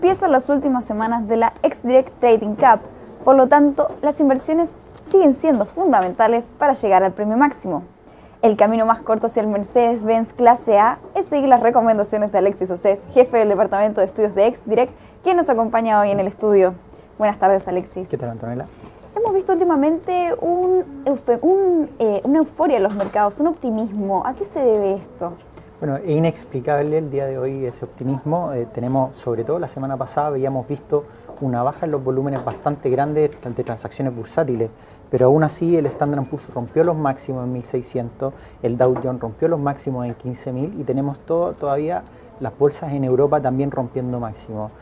Empiezan las últimas semanas de la XDirect Trading Cup, por lo tanto, las inversiones siguen siendo fundamentales para llegar al premio máximo. El camino más corto hacia el Mercedes-Benz Clase A es seguir las recomendaciones de Alexis Océs, jefe del Departamento de Estudios de XDirect, quien nos acompaña hoy en el estudio. Buenas tardes, Alexis. ¿Qué tal, Antonella? Hemos visto últimamente una euforia en los mercados, un optimismo. ¿A qué se debe esto? Bueno, es inexplicable el día de hoy ese optimismo. Tenemos, sobre todo la semana pasada, habíamos visto una baja en los volúmenes bastante grandes de transacciones bursátiles, pero aún así el Standard & Poor's rompió los máximos en 1.600, el Dow Jones rompió los máximos en 15.000 y tenemos todavía las bolsas en Europa también rompiendo máximos.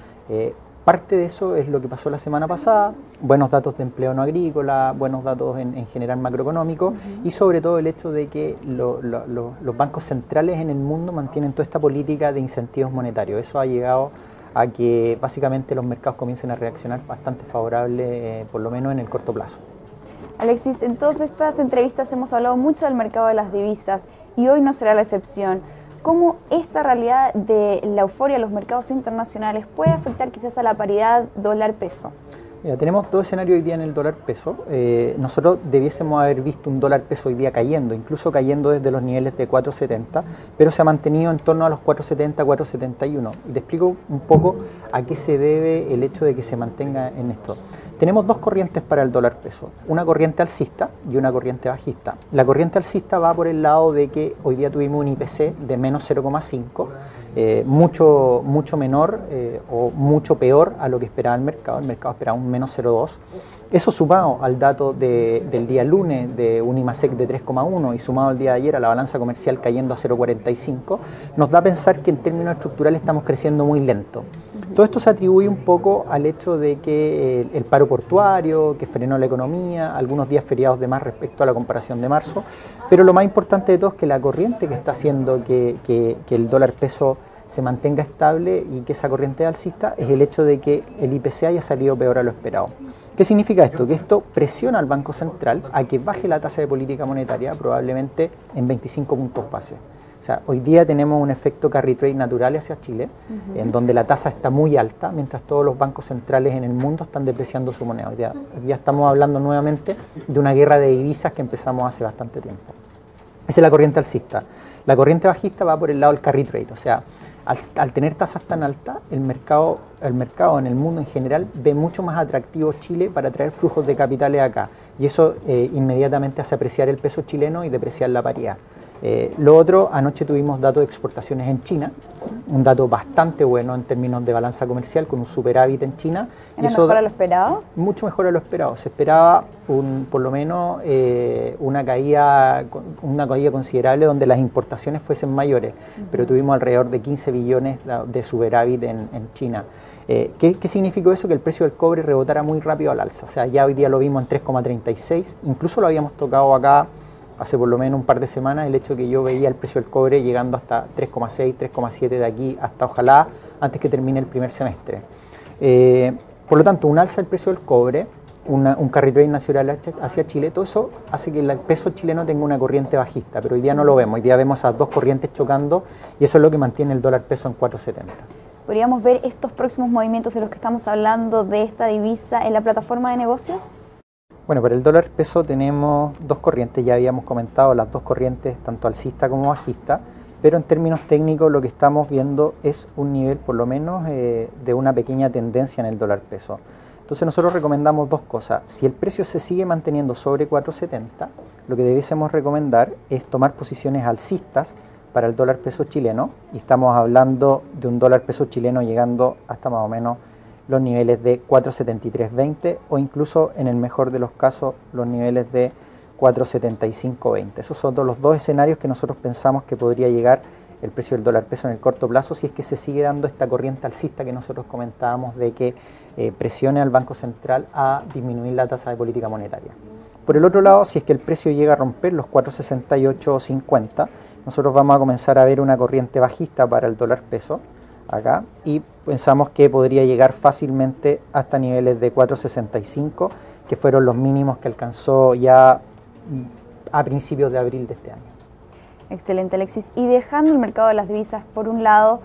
Parte de eso es lo que pasó la semana pasada, buenos datos de empleo no agrícola, buenos datos en general macroeconómico y sobre todo el hecho de que los bancos centrales en el mundo mantienen toda esta política de incentivos monetarios. Eso ha llegado a que básicamente los mercados comiencen a reaccionar bastante favorable, por lo menos en el corto plazo. Alexis, en todas estas entrevistas hemos hablado mucho del mercado de las divisas y hoy no será la excepción. ¿Cómo esta realidad de la euforia de los mercados internacionales puede afectar quizás a la paridad dólar-peso? Mira, tenemos dos escenarios hoy día en el dólar peso. Nosotros debiésemos haber visto un dólar peso hoy día cayendo, incluso cayendo desde los niveles de 4.70, pero se ha mantenido en torno a los 4.70, 4.71. Y te explico un poco a qué se debe el hecho de que se mantenga en esto. Tenemos dos corrientes para el dólar peso, una corriente alcista y una corriente bajista. La corriente alcista va por el lado de que hoy día tuvimos un IPC de menos 0,5, mucho menor o mucho peor a lo que esperaba el mercado esperaba un menos 0,2. Eso sumado al dato del día lunes de un IMASEC de 3,1 y sumado al día de ayer a la balanza comercial cayendo a 0,45, nos da a pensar que en términos estructurales estamos creciendo muy lento. Todo esto se atribuye un poco al hecho de que el paro portuario, que frenó la economía, algunos días feriados de más respecto a la comparación de marzo, pero lo más importante de todo es que la corriente que está haciendo que el dólar peso se mantenga estable y que esa corriente alcista es el hecho de que el IPC haya salido peor a lo esperado. ¿Qué significa esto? Que esto presiona al Banco Central a que baje la tasa de política monetaria probablemente en 25 puntos base. O sea, hoy día tenemos un efecto carry trade natural hacia Chile, en donde la tasa está muy alta, mientras todos los bancos centrales en el mundo están depreciando su moneda. Hoy día estamos hablando nuevamente de una guerra de divisas que empezamos hace bastante tiempo. Esa es la corriente alcista. La corriente bajista va por el lado del carry trade, o sea, al tener tasas tan altas, el mercado en el mundo en general ve mucho más atractivo Chile para traer flujos de capitales acá. Y eso inmediatamente hace apreciar el peso chileno y depreciar la paridad. Lo otro, anoche tuvimos datos de exportaciones en China, un dato bastante bueno en términos de balanza comercial, con un superávit en China. ¿Era mejor a lo esperado? Mucho mejor a lo esperado. Se esperaba por lo menos una caída considerable donde las importaciones fuesen mayores, pero tuvimos alrededor de 15 billones de superávit en China. ¿Qué significó eso? Que el precio del cobre rebotara muy rápido al alza. O sea, ya hoy día lo vimos en 3,36, incluso lo habíamos tocado acá hace por lo menos un par de semanas, el hecho que yo veía el precio del cobre llegando hasta 3,6, 3,7 de aquí hasta ojalá antes que termine el primer semestre. Por lo tanto, un alza del precio del cobre, un carry trade nacional hacia Chile, todo eso hace que el peso chileno tenga una corriente bajista, pero hoy día no lo vemos, hoy día vemos esas dos corrientes chocando y eso es lo que mantiene el dólar peso en 4.70. ¿Podríamos ver estos próximos movimientos de los que estamos hablando de esta divisa en la plataforma de negocios? Bueno, para el dólar peso tenemos dos corrientes, ya habíamos comentado las dos corrientes, tanto alcista como bajista, pero en términos técnicos lo que estamos viendo es un nivel por lo menos de una pequeña tendencia en el dólar peso. Entonces nosotros recomendamos dos cosas. Si el precio se sigue manteniendo sobre 4.70, lo que debiésemos recomendar es tomar posiciones alcistas para el dólar peso chileno, y estamos hablando de un dólar peso chileno llegando hasta más o menos los niveles de 4.7320 o incluso en el mejor de los casos los niveles de 4.7520. Esos son los dos escenarios que nosotros pensamos que podría llegar el precio del dólar peso en el corto plazo si es que se sigue dando esta corriente alcista que nosotros comentábamos de que presione al Banco Central a disminuir la tasa de política monetaria. Por el otro lado, si es que el precio llega a romper los 4.6850, nosotros vamos a comenzar a ver una corriente bajista para el dólar peso acá y pensamos que podría llegar fácilmente hasta niveles de 4.65, que fueron los mínimos que alcanzó ya a principios de abril de este año. Excelente, Alexis. Y dejando el mercado de las divisas por un lado,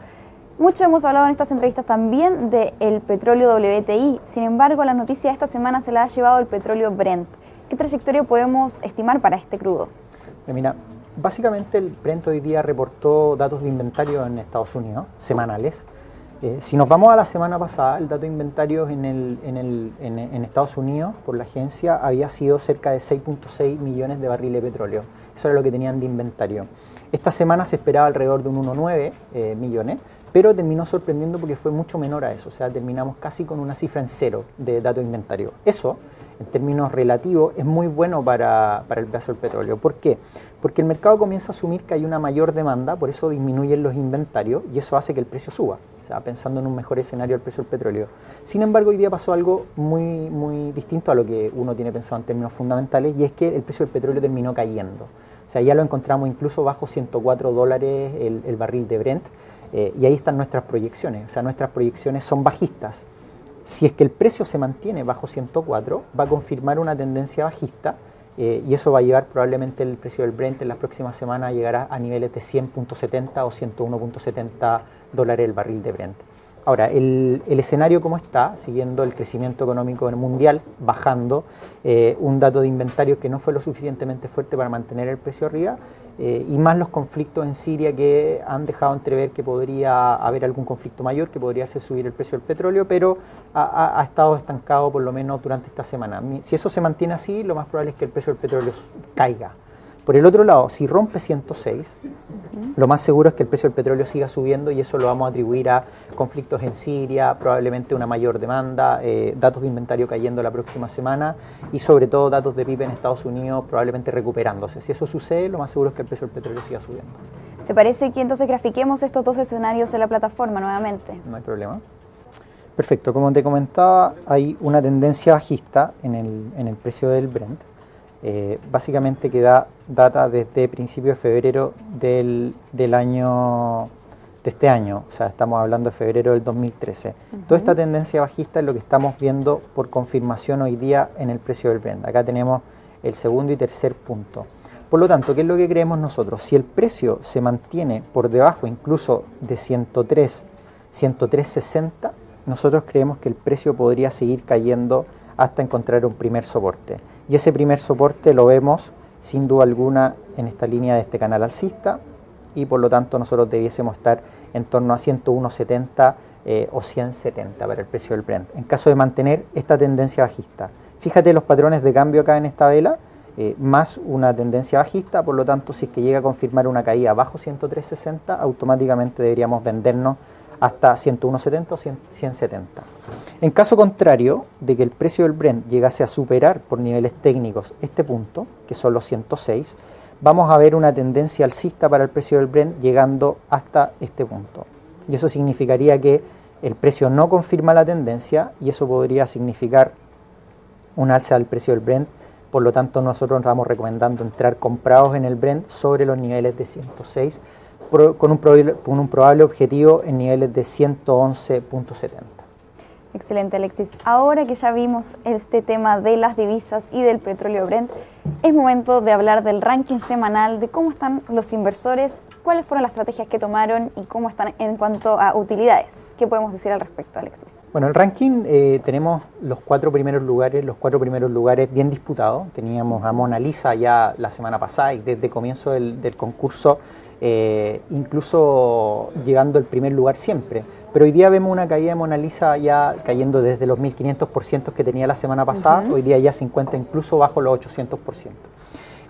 Mucho hemos hablado en estas entrevistas también del petróleo WTI, sin embargo la noticia de esta semana se la ha llevado el petróleo Brent. ¿Qué trayectoria podemos estimar para este crudo? Mira, básicamente el Brent hoy día reportó datos de inventario en Estados Unidos, semanales. Si nos vamos a la semana pasada, el dato de inventarios en Estados Unidos por la agencia había sido cerca de 6.6 millones de barriles de petróleo. Eso era lo que tenían de inventario. Esta semana se esperaba alrededor de un 1,9 millones, pero terminó sorprendiendo porque fue mucho menor a eso. O sea, terminamos casi con una cifra en cero de dato de inventario. Eso, en términos relativos, es muy bueno para el precio del petróleo. ¿Por qué? Porque el mercado comienza a asumir que hay una mayor demanda, por eso disminuyen los inventarios y eso hace que el precio suba. Pensando en un mejor escenario del precio del petróleo. Sin embargo, hoy día pasó algo muy distinto a lo que uno tiene pensado en términos fundamentales, y es que el precio del petróleo terminó cayendo. O sea, ya lo encontramos incluso bajo $104 el barril de Brent, y ahí están nuestras proyecciones. O sea, nuestras proyecciones son bajistas. Si es que el precio se mantiene bajo 104, va a confirmar una tendencia bajista, y eso va a llevar probablemente el precio del Brent en las próximas semanas a llegar a niveles de 100.70 o 101.70 dólares el barril de Brent. Ahora, el escenario como está, siguiendo el crecimiento económico mundial, bajando, un dato de inventario que no fue lo suficientemente fuerte para mantener el precio arriba, y más los conflictos en Siria que han dejado entrever que podría haber algún conflicto mayor, que podría hacer subir el precio del petróleo, pero ha estado estancado por lo menos durante esta semana. Si eso se mantiene así, lo más probable es que el precio del petróleo caiga. Por el otro lado, si rompe 106, lo más seguro es que el precio del petróleo siga subiendo, y eso lo vamos a atribuir a conflictos en Siria, probablemente una mayor demanda, datos de inventario cayendo la próxima semana y sobre todo datos de PIB en Estados Unidos probablemente recuperándose. Si eso sucede, lo más seguro es que el precio del petróleo siga subiendo. ¿Te parece que entonces grafiquemos estos dos escenarios en la plataforma nuevamente? No hay problema. Perfecto, como te comentaba, hay una tendencia bajista en el precio del Brent. Básicamente que da data desde principios de febrero de este año, o sea, estamos hablando de febrero del 2013. Toda esta tendencia bajista es lo que estamos viendo por confirmación hoy día en el precio del Brent. Acá tenemos el segundo y tercer punto. Por lo tanto, ¿qué es lo que creemos nosotros? Si el precio se mantiene por debajo incluso de 103.60, nosotros creemos que el precio podría seguir cayendo hasta encontrar un primer soporte. Y ese primer soporte lo vemos sin duda alguna en esta línea de este canal alcista, y por lo tanto nosotros debiésemos estar en torno a 101.70 o 100.70 para el precio del Brent, en caso de mantener esta tendencia bajista. Fíjate los patrones de cambio acá en esta vela, más una tendencia bajista, por lo tanto si es que llega a confirmar una caída bajo 103.60, automáticamente deberíamos vendernos hasta 101.70 o 100.70. En caso contrario de que el precio del Brent llegase a superar por niveles técnicos este punto, que son los 106, vamos a ver una tendencia alcista para el precio del Brent llegando hasta este punto. Y eso significaría que el precio no confirma la tendencia, y eso podría significar un alza del precio del Brent. Por lo tanto, nosotros estamos recomendando entrar comprados en el Brent sobre los niveles de 106, con un probable objetivo en niveles de 111.70. Excelente, Alexis. Ahora que ya vimos este tema de las divisas y del petróleo Brent, es momento de hablar del ranking semanal, de cómo están los inversores, cuáles fueron las estrategias que tomaron y cómo están en cuanto a utilidades. ¿Qué podemos decir al respecto, Alexis? Bueno, el ranking tenemos los cuatro primeros lugares bien disputados. Teníamos a Mona Lisa ya la semana pasada, y desde el comienzo del concurso, incluso llegando al primer lugar siempre. Pero hoy día vemos una caída de Mona Lisa ya cayendo desde los 1.500% que tenía la semana pasada. Hoy día ya se encuentra incluso bajo los 800%.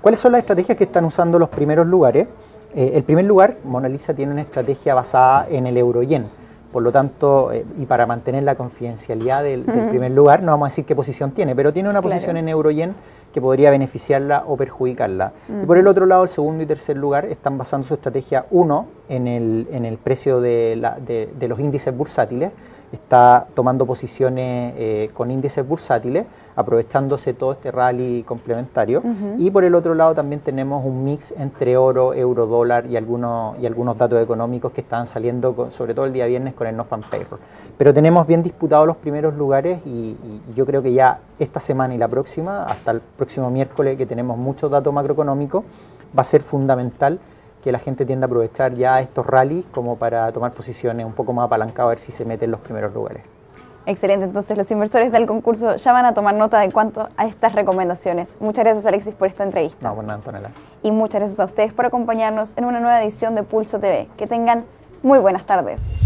¿Cuáles son las estrategias que están usando los primeros lugares? El primer lugar, Mona Lisa tiene una estrategia basada en el euro-yen. Por lo tanto, y para mantener la confidencialidad del primer lugar, no vamos a decir qué posición tiene, pero tiene una posición en euro-yen que podría beneficiarla o perjudicarla. Y por el otro lado, el segundo y tercer lugar están basando su estrategia, uno, en el precio de los índices bursátiles. Está tomando posiciones con índices bursátiles, aprovechándose todo este rally complementario. Y por el otro lado también tenemos un mix entre oro, euro, dólar y algunos datos económicos que están saliendo, sobre todo el día viernes, con el non-farm payroll. Pero tenemos bien disputados los primeros lugares, y yo creo que ya esta semana y la próxima, hasta el próximo miércoles, que tenemos muchos datos macroeconómicos, va a ser fundamental que la gente tiende a aprovechar ya estos rallies como para tomar posiciones un poco más apalancadas, a ver si se mete en los primeros lugares. Excelente, entonces los inversores del concurso ya van a tomar nota en cuanto a estas recomendaciones. Muchas gracias, Alexis, por esta entrevista. No, por nada, Antonella. Y muchas gracias a ustedes por acompañarnos en una nueva edición de Pulso TV. Que tengan muy buenas tardes.